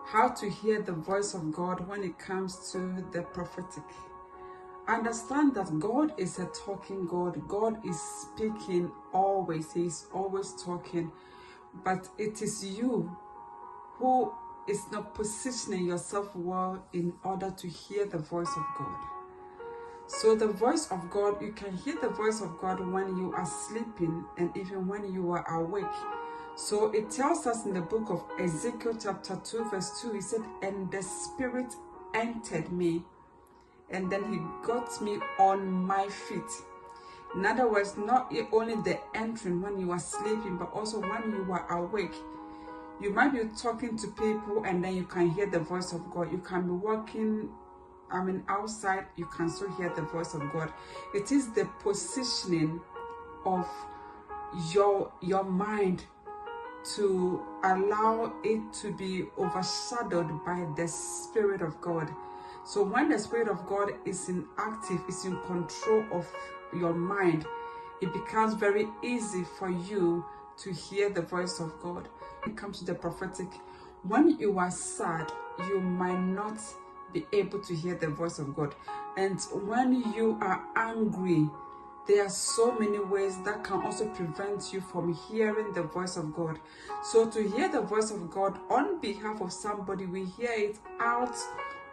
how to hear the voice of God when it comes to the prophetic. Understand that God is a talking God. God is speaking always. He is always talking. But it is you who is not positioning yourself well in order to hear the voice of God. So the voice of God, you can hear the voice of God when you are sleeping and even when you are awake. So it tells us in the book of Ezekiel chapter 2 verse 2, he said, "And the Spirit entered me, and then he got me on my feet." In other words, not only the entering when you are sleeping, but also when you are awake. You might be talking to people and then you can hear the voice of God. You can be walking, outside, you can still hear the voice of God. It is the positioning of your mind to allow it to be overshadowed by the Spirit of God. So when the Spirit of God is is in control of your mind, it becomes very easy for you to hear the voice of God. When it comes to the prophetic, when you are sad, you might not be able to hear the voice of God. And when you are angry, there are so many ways that can also prevent you from hearing the voice of God. So to hear the voice of God on behalf of somebody, we hear it out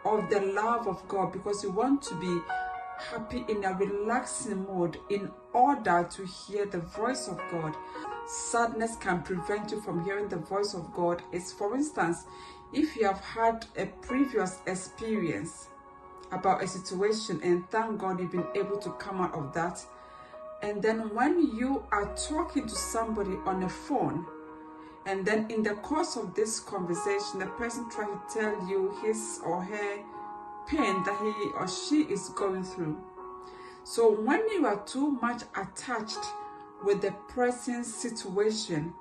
of the love of God, because we want to be happy in a relaxing mode in order to hear the voice of God. Sadness can prevent you from hearing the voice of God. It's, for instance, if you have had a previous experience about a situation and thank God you've been able to come out of that, and then when you are talking to somebody on a phone, and then in the course of this conversation, the person tries to tell you his or her pain that he or she is going through. So when you are too much attached with the present situation,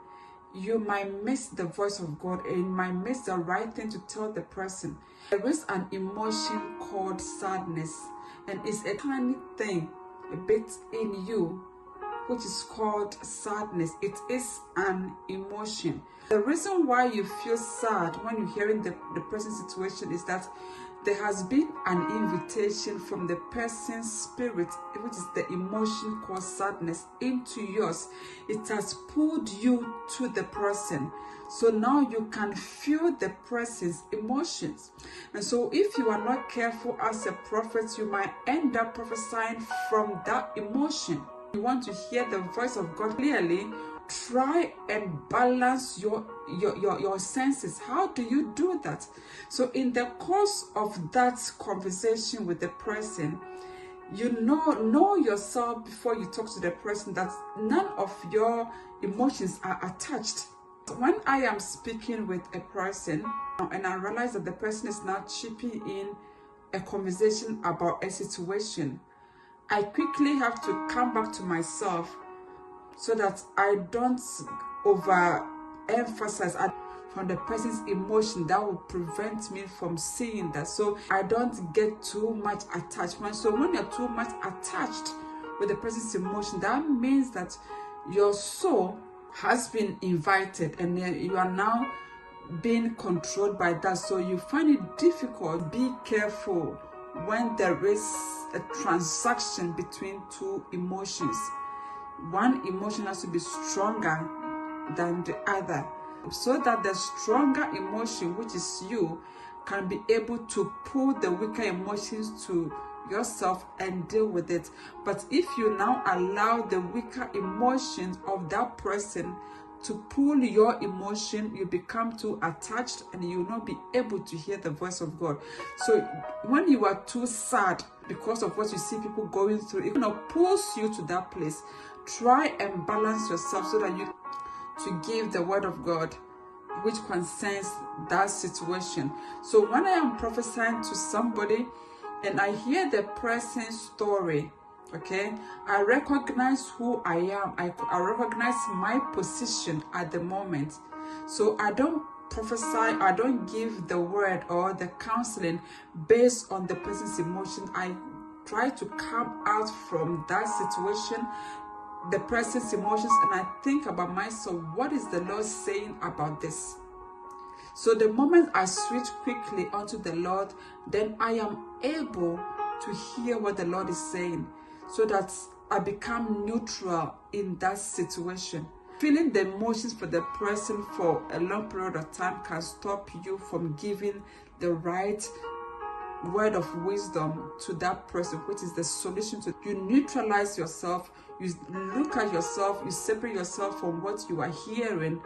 you might miss the voice of God and you might miss the right thing to tell the person. There is an emotion called sadness, and it's a tiny thing, a bit in you, which is called sadness. It is an emotion. The reason why you feel sad when you're hearing the present situation is that there has been an invitation from the person's spirit, which is the emotion called sadness, into yours. It has pulled you to the person. So now you can feel the person's emotions. And so if you are not careful as a prophet, you might end up prophesying from that emotion. You want to hear the voice of God clearly, try and balance your senses. How do you do that? So in the course of that conversation with the person, you know yourself before you talk to the person that none of your emotions are attached. When I am speaking with a person and I realize that the person is now chipping in a conversation about a situation, I quickly have to come back to myself so that I don't overemphasize from the person's emotion. That will prevent me from seeing that. So I don't get too much attachment. So when you're too much attached with the person's emotion, that means that your soul has been invited and you are now being controlled by that. So you find it difficult. Be careful when there is a transaction between two emotions. One emotion has to be stronger than the other, so that the stronger emotion, which is you, can be able to pull the weaker emotions to yourself and deal with it. But if you now allow the weaker emotions of that person to pull your emotion, you become too attached and you will not be able to hear the voice of God. So when you are too sad because of what you see people going through, it pulls you to that place. Try and balance yourself so that you to give the word of God which concerns that situation. So when I am prophesying to somebody and I hear the person's story, okay, I recognize who I am. I recognize my position at the moment. So I don't prophesy, I don't give the word or the counseling based on the person's emotion. I try to come out from that situation, the person's emotions, and I think about myself, what is the Lord saying about this? So the moment I switch quickly onto the Lord, then I am able to hear what the Lord is saying, so that I become neutral in that situation. Feeling the emotions for the person for a long period of time can stop you from giving the right word of wisdom to that person, which is the solution to. You neutralize yourself, you look at yourself, you separate yourself from what you are hearing,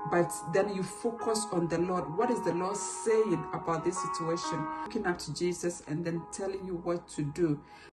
but then you focus on the Lord. What is the Lord saying about this situation? Looking up to Jesus and then telling you what to do.